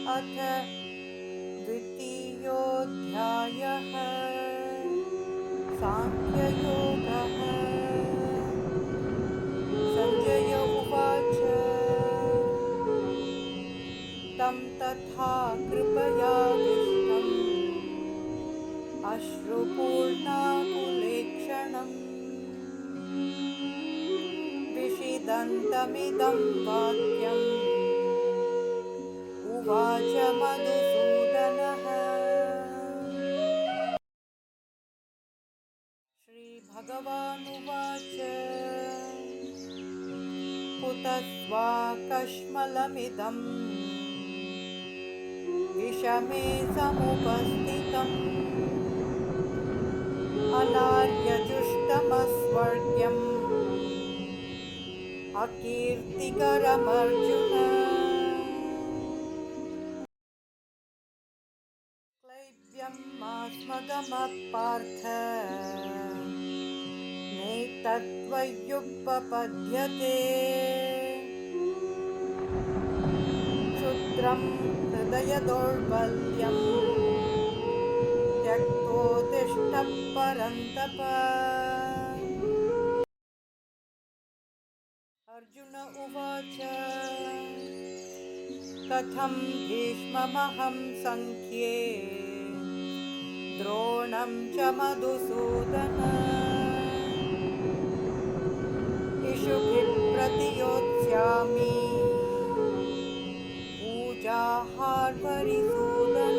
अथ द्वितीयोऽध्यायः। सांख्ययोगः। संजय उवाच तं तथा कृपयाविष्टम् अश्रुपूर्णाकुलेक्षणम् विषिदन्तमिदं वाक्यम् उवाच मधुसूदनः। श्रीभगवानुवाच कुतस्त्वाकश्मलमिदम् विषमे समुपस्थितम् अनार्यजुष्टमस्वर्ग्यम् अकीर्तिकरमर्जुन। क्लैब्यमास्मगमः पार्थ नैतत्त्वय्युपपद्यते। क्षुद्रं हृदयदौर्बल्यं त्यक्तोत्तिष्ठ परन्तप। अर्जुन उवाच कथं भीष्ममहं संख्ये द्रोणं च मधुसूदन। इषुभिः प्रतियोत्स्यामि पूजार्हरिसूदन।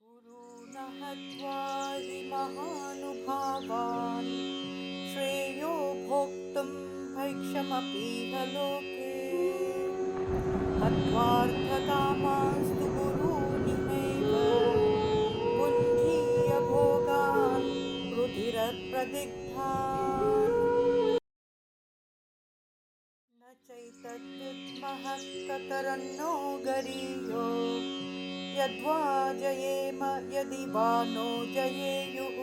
गुरून् हत्वा हि महानुभावान् श्रेयो भोक्तुं भैक्षमपीह लोके। हत्वार्थकामांस्तु गुरूनिहैव भुञ्जीय भोगान् रुधिरप्रदिग्धान्। न चैतद्विद्मः कतरन्नो गरीयो यद्वा जयेम यदि वा नो जयेयुः।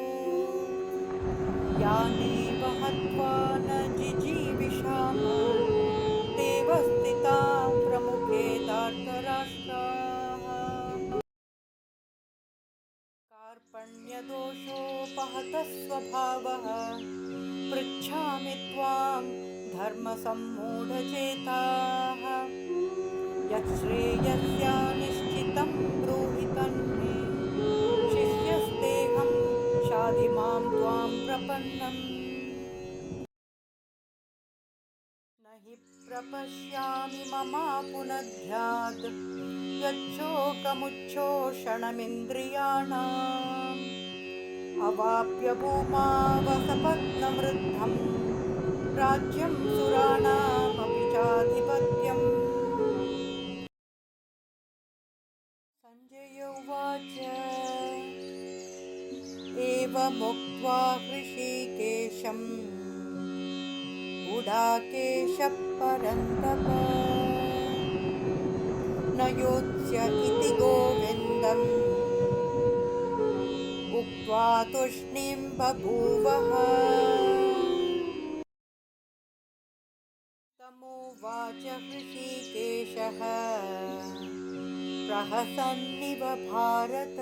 यानेव हत्वा न जिजीविषाम तेव स्थिताः प्रमुखे धार्तराष्ट्राः। कार्पण्यदोषोपहतः स्वभावः पृच्छामि त्वां धर्मसम्मूढचेताः। यच्छ्रेयस्यानिश्चितं ब्रूहि तन्मे शिष्यस्तेऽहं शाधि मां त्वां प्रपन्नम्। न हि प्रपश्यामि ममापुनध्याद् यच्छोकमुच्छोषणमिन्द्रियाणाम्। अवाप्य भूमावसपत्नवृद्धं राज्यं सुराणामपि चाधिपत्यम्। संजय उवाच एवमुक्त्वा हृषीकेशं गुडाकेशः परन्तप न योत्स्य इति गोविन्दम् उक्त्वा तूष्णीं बभूवः। तमुवाच हृषीकेशः प्रहसन्निव भारत।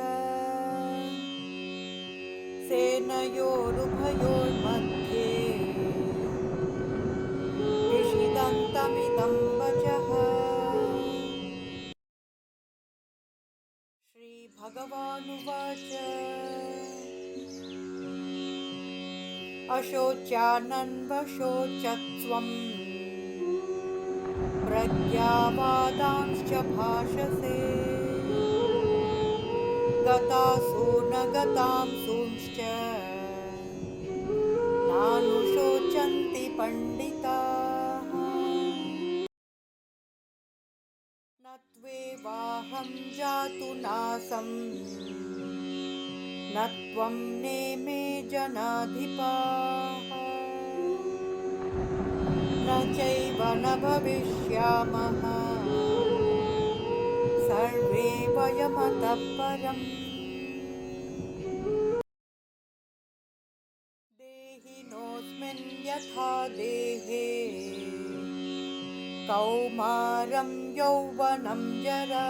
सेनयोरुभयोर्मध्ये विषिदन्तमिदं वचः। श्रीभगवानुवाच अशोच्यानन्वशोचत्वं प्रज्ञावादांश्च भाषसे। गतासु न गतांसूंश्च नानुशोचन्ति पण्डिताः। न त्वेवाहं जातु नासं न त्वं नेमे जनाधिपाः। न चैव न भविष्यामः सर्वे वयमतः परम्। देहिनोऽस्मिन् यथा देहे कौमारं यौवनं जरा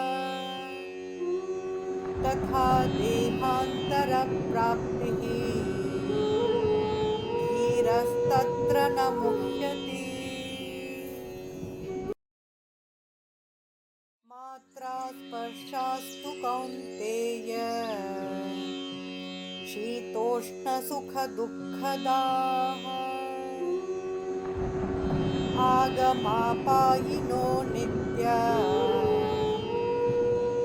तथा देहान्तरप्राप्तिः धीरस्तत्र न मुह्यति। मात्रा स्पर्शास्तु कौन्तेय शीतोष्णसुखदुःखदाः आगमापायिनो नित्या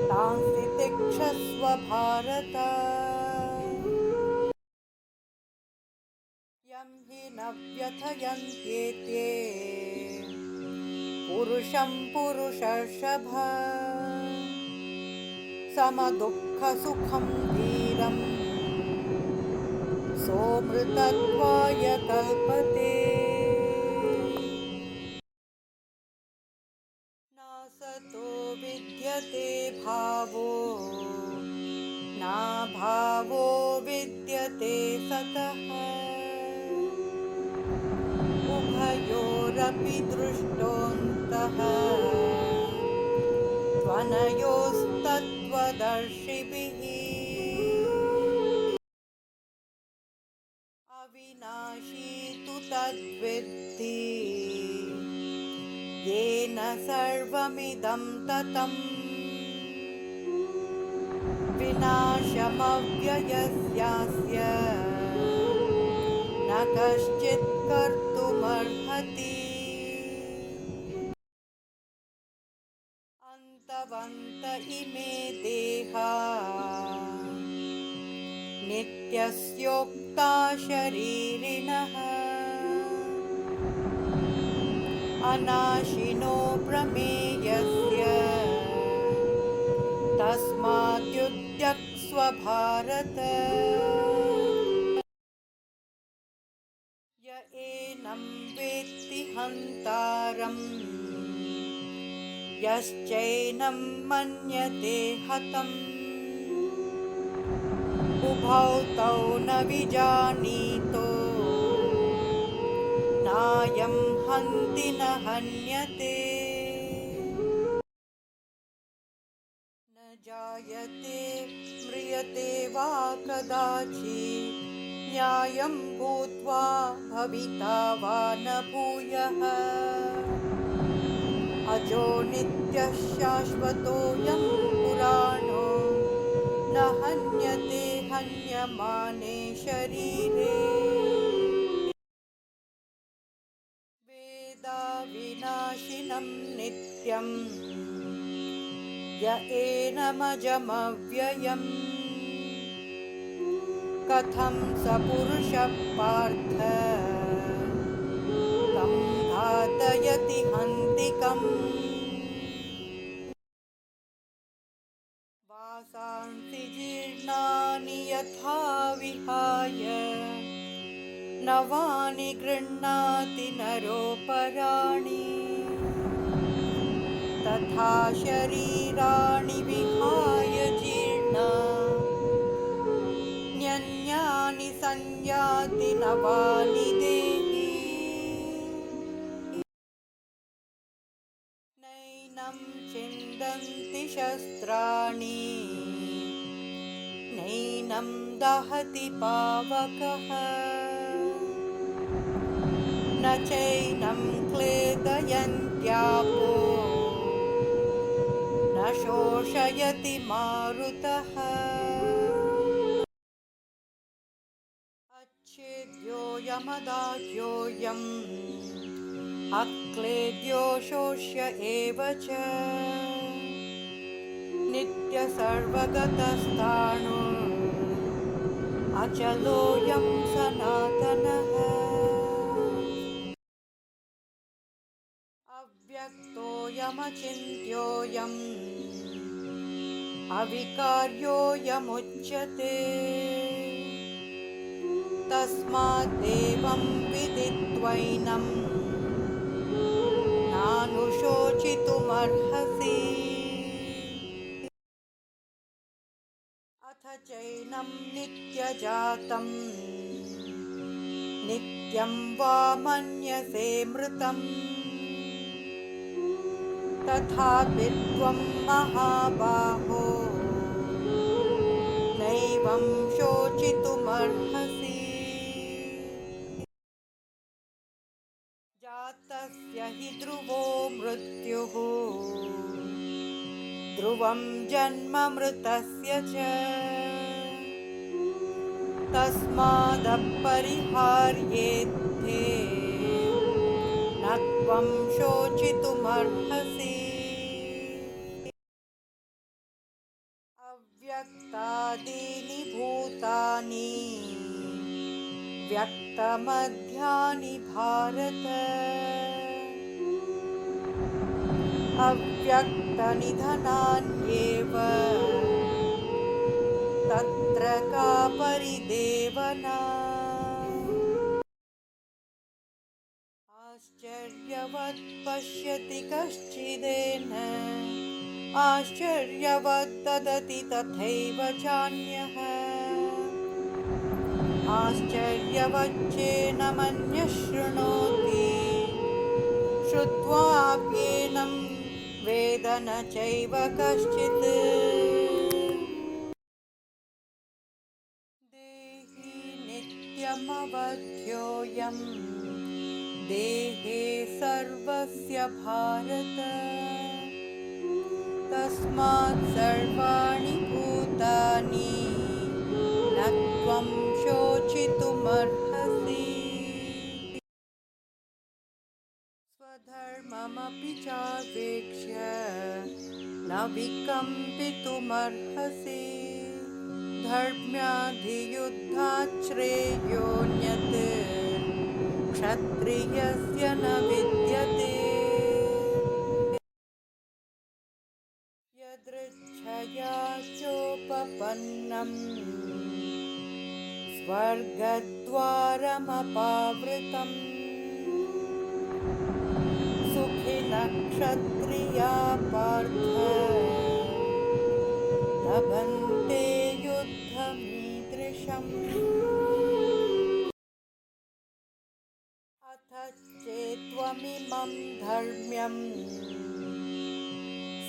तांसि तिक्षस्व भारत। यं हि न व्यथयन्त्येते पुरुषं पुरुषर्षभ समदुःखसुखं धीरं सोऽमृतत्वाय कल्पते। नासतो विद्यते भावो नाभावो विद्यते सतः उभयोरपि दृष्टोऽन्तः त्वनयोस्तत्त्वदर्शिभिः। अविनाशी तु तद्विद्धि येन सर्वमिदं ततम् विनाशमव्ययस्यास्य न कश्चित् कर्तुमर्हति। अन्तवन्त इमे देहा नित्यस्योक्ता शरीरिणः अनाशिनो प्रमेयस्य तस्माद्युध्यक्स्व भारत। य एनं वेत्ति हन्तारं यश्चैनं मन्यते हतम् उभौ तौ न विजानीतो नायं हन्ति न हन्यते। न जायते म्रियते वा कदाचित् न्यायं भूत्वा भविता वा न भूयः अजो नित्यः शाश्वतोऽयं पुराणो न हन्यते हन्यमाने शरीरे। वेदाविनाशिनं नित्यं य एनमजमव्ययम् कथं स पुरुषः पार्थ तं घातयति हन्तिकम्। वासांसि जीर्णानि यथा विहाय नवानि गृह्णाति नरोपराणि तथा शरीराणि विहाय जीर्णान्यन्यानि संयाति नवानि देहि। नैनं छिन्दन्ति शस्त्राणि नैनं दहति पावकः न चैनं क्लेदयन्त्यापो न शोषयति मारुतः। अच्छेद्योऽयमदाह्योऽयम् अक्लेद्यो शोष्य एव च नित्यसर्वगतस्ताणु अचलोऽयं सनातनः। अव्यक्तोऽयमचिन्त्योऽयम् अविकार्योऽयमुच्यते तस्माद्देवं विदित्वैनं नानुशोचितुमर्हसि। अथ चैनं नित्यजातं नित्यं वा मन्यसे मृतम् तथापि त्वं महाबाहो नैवं शोचितुमर्हसि। जातस्य हि ध्रुवो मृत्युः ध्रुवं जन्म मृतस्य च तस्मादपरिहार्येध्ये न त्वं शोचितुमर्हसि। अव्यक्तादीनि भूतानि व्यक्तमध्यानि भारत अव्यक्तनिधनान्येव तत्र का परिदेवना। आश्चर्यवत् पश्यति कश्चिदेन आश्चर्यवत् तदति तथैव चान्यः आश्चर्यवच्चेनमन्यः शृणोति श्रुत्वाप्येनं वेद न चैव कश्चित्। देहि नित्यमवध्योऽयं देहे सर्वस्य भारत तस्मात् सर्वाणि भूतानि न त्वं शोचितुमर्हसि। स्वधर्ममपि चावेक्ष्य न विकम्पितुमर्हसि धर्म्याधियुद्धात् श्रेयोऽन्यत् क्षत्रियस्य न विद्यते। यदृच्छया चोपपन्नम् स्वर्गद्वारमपावृतम् सुखिनः क्षत्रिया पार्थ लभन्ते युद्धमीदृशम्। अथ चेत्त्वमिमं धर्म्यं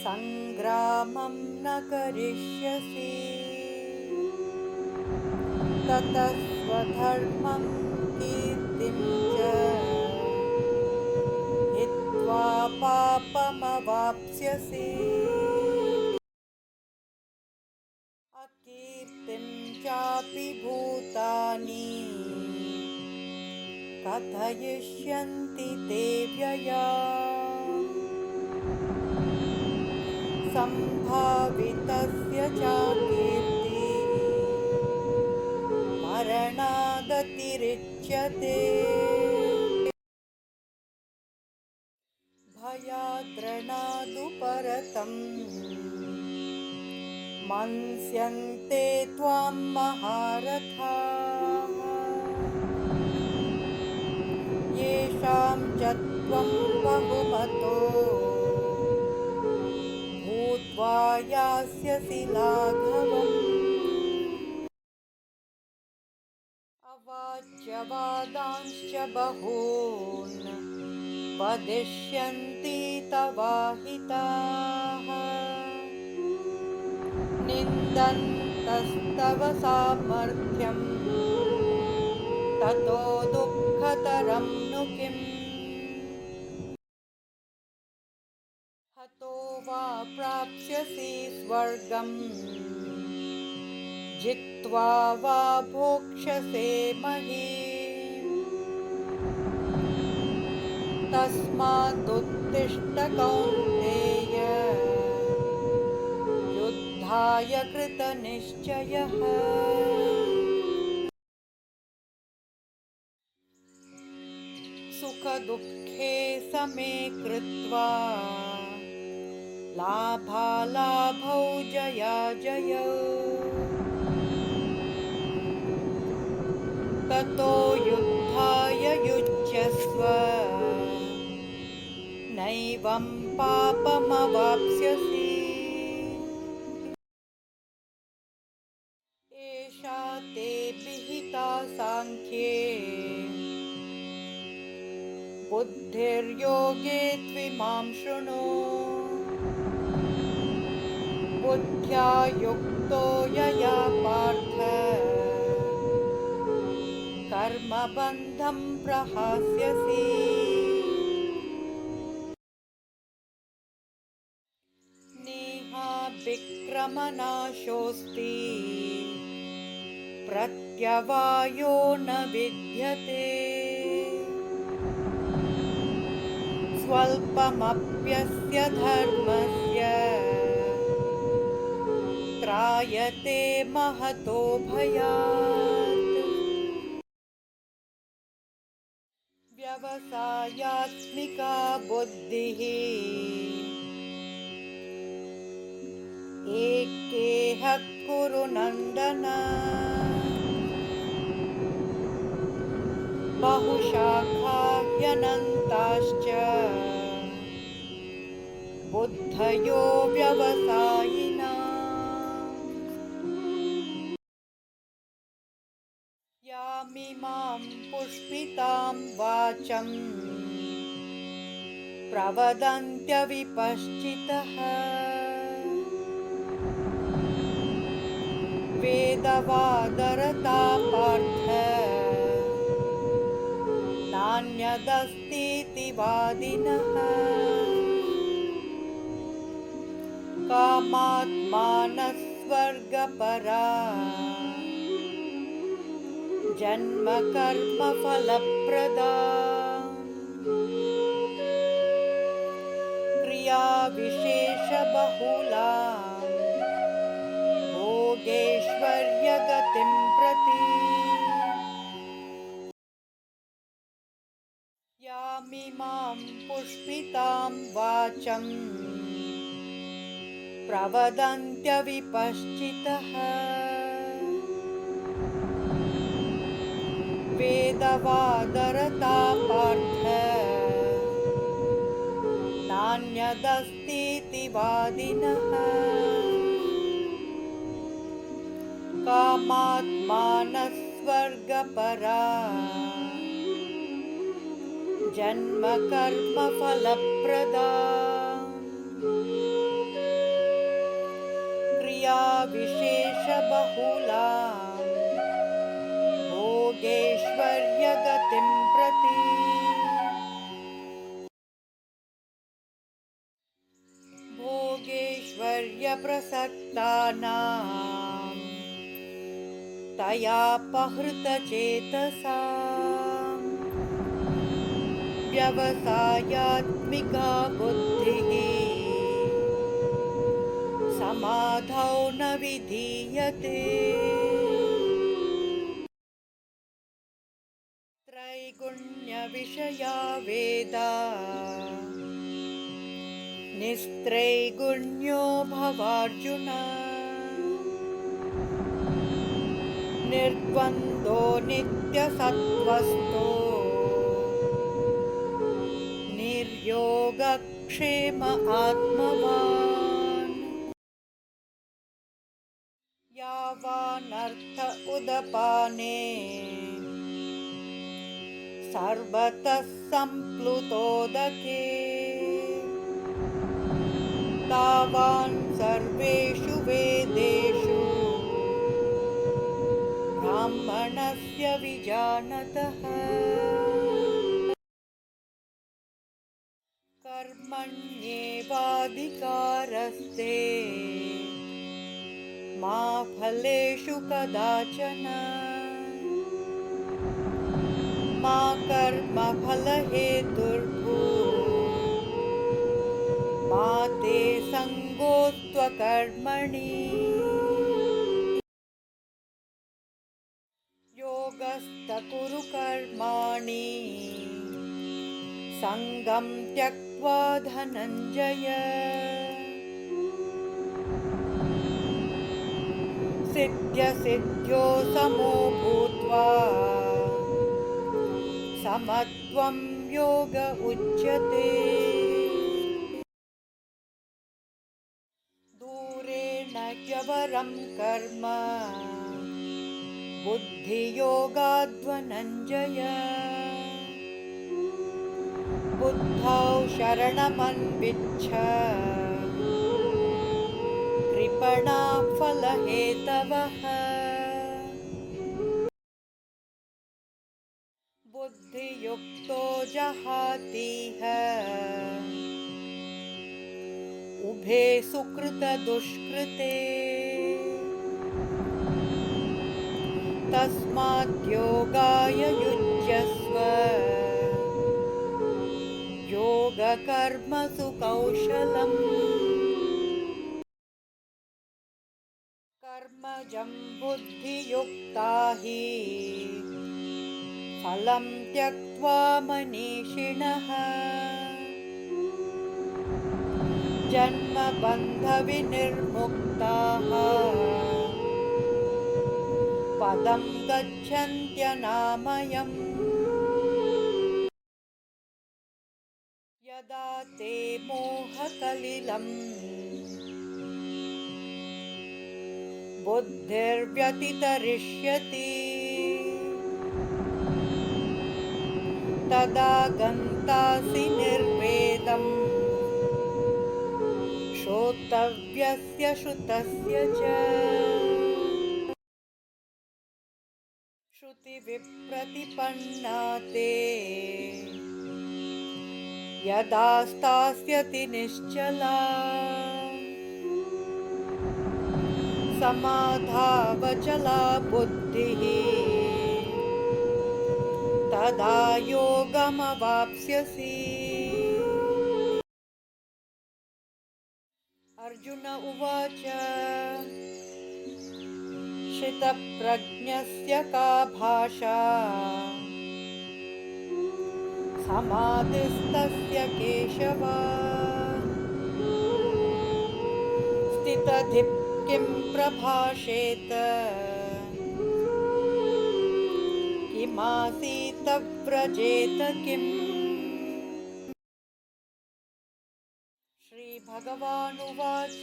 सङ्ग्रामं न करिष्यसि ततः स्वधर्मं कीर्तिं च हित्वा पापमवाप्स्यसि। अकीर्तिं चापि भूतानि कथयिष्यन्ति ते व्ययाम् सम्भावितस्य चाकीर्तिः मरणादतिरिच्यते। भयाद्रणादुपरतम् मन्स्यन्ते त्वां महारथाः येषां च त्वं बहुमतो भूत्वा यास्यसि लाघवम्। अवाच्यवादांश्च बहून् वदिष्यन्ति तवाहिताः निन्दन्तस्तव सामर्थ्यं ततो दुःखतरं नु किम्। हतो वा प्राप्स्यसि स्वर्गं जित्वा वा भोक्ष्यसे महीम्। तस्मादुत्तिष्ठ कौन्तेय युद्धाय कृतनिश्चयः। सुखदुःखे समे कृत्वा लाभालाभौ जयाजयौ ततो युद्धाय युज्यस्व नैवं पापमवाप्स्यसि। एषा ते विहिता साङ्ख्ये बुद्धिर्योगे त्विमां शृणु बुद्ध्या युक्तो यया पार्थ कर्मबन्धं प्रहास्यसि नेहाभिक्रमनाशोऽस्ति प्रत्यवायो न विद्यते स्वल्पमप्यस्य धर्मस्य त्रायते महतो भयात् व्यवसायात्मिका बुद्धिः एकेह कुरु नन्दन बहुशाखा ह्यनन्ताश्च बुद्धयो व्यवसायिना यामिमां पुष्पितां वाचं प्रवदन्त्यविपश्चितः वेदवादरता पार्थ नान्यदस्तीति वादिनः कामात्मानस्वर्गपरा जन्मकर्मफलप्रदा क्रियाविशेषबहुला भोगेश्वर्यगतिं प्रति यामिमां पुष्पितां वाचं प्रवदन्त्यविपश्चितः वेदवादरता पार्थ नान्यदस्तीति वादिनः कामात्मानस्वर्गपरा जन्मकर्मफलप्रदा क्रियाविशेषबहुला भोगेश्वर्यगतिं प्रति भोगेश्वर्यप्रसक्तानां तयापहृतचेतसां व्यवसायात्मिका बुद्धिः समाधौ न विधीयते त्रैगुण्यविषया वेदा निस्त्रैगुण्यो भवार्जुन निर्द्वन्द्वो नित्यसत्त्वस्थो निर्योगक्षेम आत्मवान् यावानर्थ उदपाने सर्वतः सम्प्लुतोदके तावान् सर्वेषु वेदेषु ब्राह्मणस्य विजानतः कर्मण्येवाधिकारस्ते मा फलेषु कदाचन मा कर्मफलहेतुर्भूः मा ते सङ्गोऽस्त्वकर्मणि योगस्थ कुरु कर्माणि सङ्गं त्यक्त्वा धनञ्जय सिद्ध्यसिद्ध्यो समो भूत्वा समत्वं योग उच्यते दूरेण ह्यवरं कर्म बुद्धियोगाद् धनञ्जय बुद्धौ शरणमन्विच्छ कृपणाः फलहेतवः बुद्धियुक्तो जहातीह उभे सुकृतदुष्कृते तस्माद्योगाय युज्यस्व योगकर्मसु कौशलम् कर्मजं बुद्धियुक्ता हि फलं त्यक्त्वा मनीषिणः जन्मबन्धविनिर्मुक्ताः पदं गच्छन्त्यनामयम् यदा ते मोहकलिलं बुद्धिर्व्यतितरिष्यति तदा गन्तासि निर्वेदम् श्रोतव्यस्य श्रुतस्य च श्रुतिविप्रतिपन्ना ते यदा स्थास्यति निश्चला समाधावचला बुद्धिः तदा योगमवाप्स्यसि। अर्जुन उवाच श्रितप्रज्ञस्य का भाषा समाधिस्तस्य केशव स्थितधिः किं प्रभाषेत किमासीत व्रजेत किम्। श्रीभगवानुवाच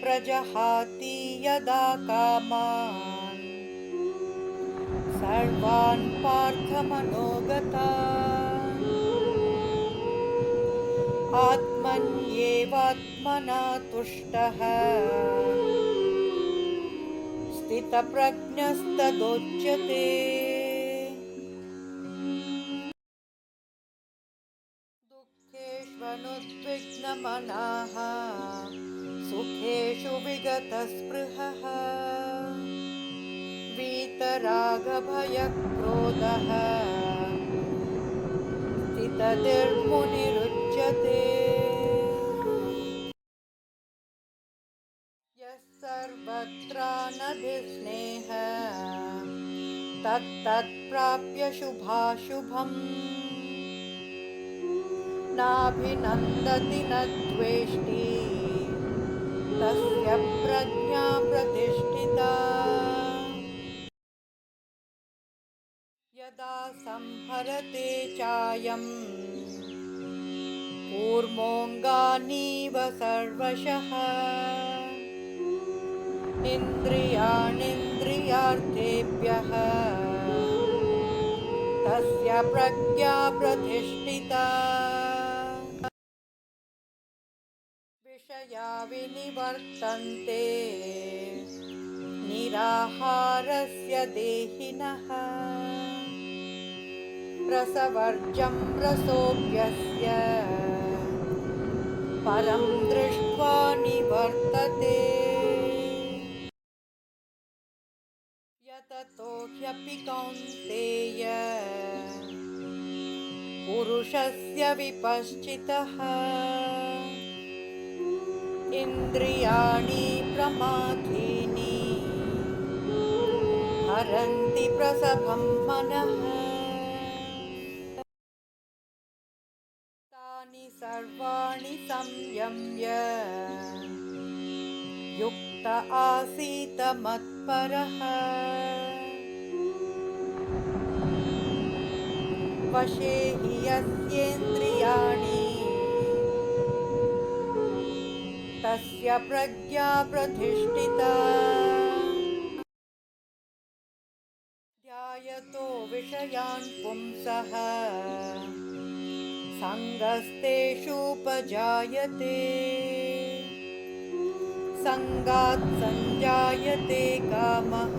प्रजहाति यदा कामान् सर्वान् पार्थमनोगतान् आत्मन्येवात्मना तुष्टः स्थितप्रज्ञस्तदोच्यते। दुःखेष्वनुद्विग्नमनाः सुखेषु विगतस्पृहः वीतरागभयक्रोधः स्थितधीर्मुनिरुच्यते। यः सर्वत्रानभिस्नेहः तत्तत्प्राप्य शुभाशुभम् नाभिनन्दति न द्वेष्टि तस्य प्रज्ञा प्रतिष्ठिता। यदा संहरते चायं कूर्मोऽङ्गानीव सर्वशः इन्द्रियाणीन्द्रियार्थेभ्यः तस्य प्रज्ञा प्रतिष्ठिता। विषया विनिवर्तन्ते निराहारस्य देहिनः रसवर्जं रसोऽप्यस्य परं दृष्ट्वा निवर्तते। यततो ह्यपि कौन्तेय पुरुषस्य विपश्चितः इन्द्रियाणि प्रमाथीनि हरन्ति प्रसभं मनः तानि सर्वाणि संयम्य युक्त आसीत मत्परः वशे हि यस्येन्द्रियाणि तस्य प्रज्ञा प्रतिष्ठिता। ध्यायतो विषयान् पुंसः सङ्गस्तेषूपजायते सङ्गात् सञ्जायते कामः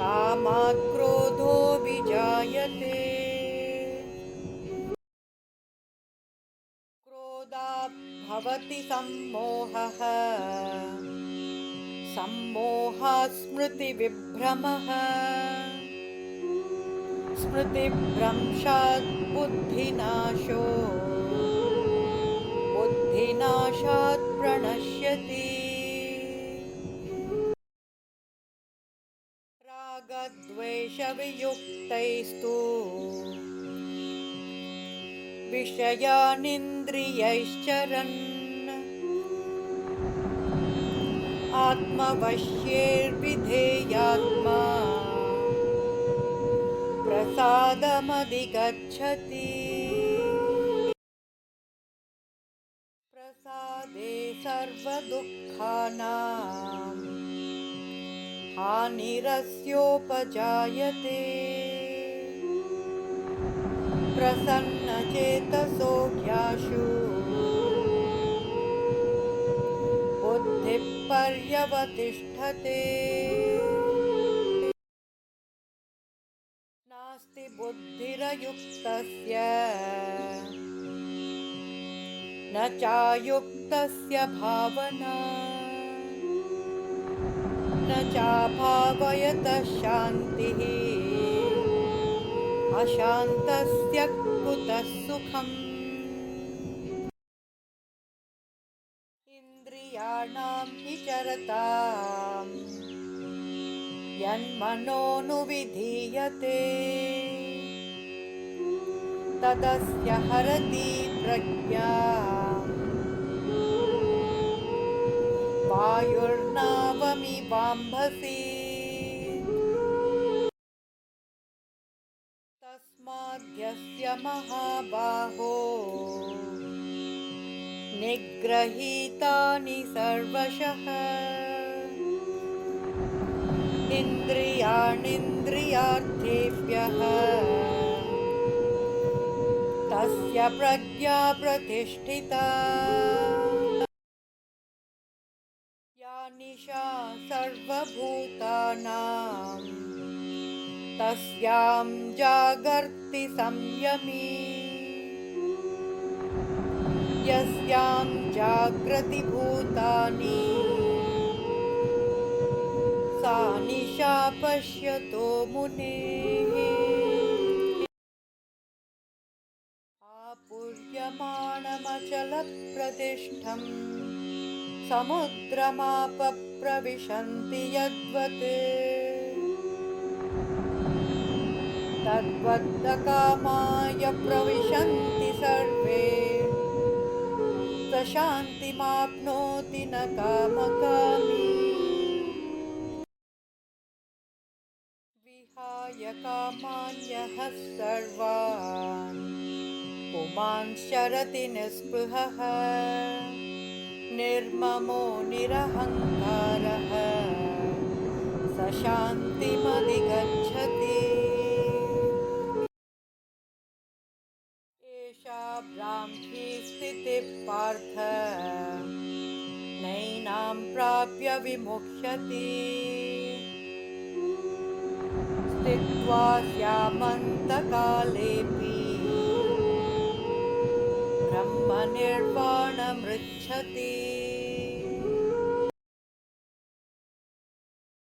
कामात् क्रोधो विजायते क्रोधात् भवति सम्मोहः सम्मोहात् स्मृतिविभ्रमः स्मृतिभ्रंशात् बुद्धिनाशो बुद्धिनाशात् प्रणश्यति रागद्वेषवियुक्तैस्तु विषयानिन्द्रियैश्चरन् आत्मवश्यैर्विधेयात्मा प्रसादमधिगच्छति प्रसादे सर्वदुःखानां हानिरस्योपजायते प्रसन्नचेतसो ह्याशु बुद्धिः पर्यवतिष्ठते नास्ति बुद्धिरयुक्तस्य न चायुक्तस्य भावना न चाभावयतः शान्तिः अशान्तस्य कुतः सुखम् इन्द्रियाणां हि चरताम् यन्मनोनुविधीयते तदस्य हरति प्रज्ञाम् वायुर्नावमिवाम्भसि तस्माद्यस्य महाबाहो निग्रहीतानि सर्वशः इन्द्रियाणीन्द्रियार्थेभ्यः तस्य प्रज्ञा प्रतिष्ठिता या निशा सर्वभूतानां तस्यां जागर्ति संयमी यस्यां जाग्रति भूतानि सा निशा पश्यतो मुनेः आपूर्यमाणमचलप्रतिष्ठं समुद्रमापप्रविशन्ति यद्वत् तद्वद्कामाय प्रविशन्ति सर्वे स शान्तिमाप्नोति न कामकामी विहाय कामान्यः सर्वान् पुमांश्चरति निःस्पृहः निर्ममो निरहङ्कारः स शान्तिमधिगच्छति एषा ब्राह्मी स्थितिः पार्थ नैनां प्राप्य विमुह्यति स्थित्वा स्यामन्तकालेऽपि ब्रह्मनिर्वाणमृच्छति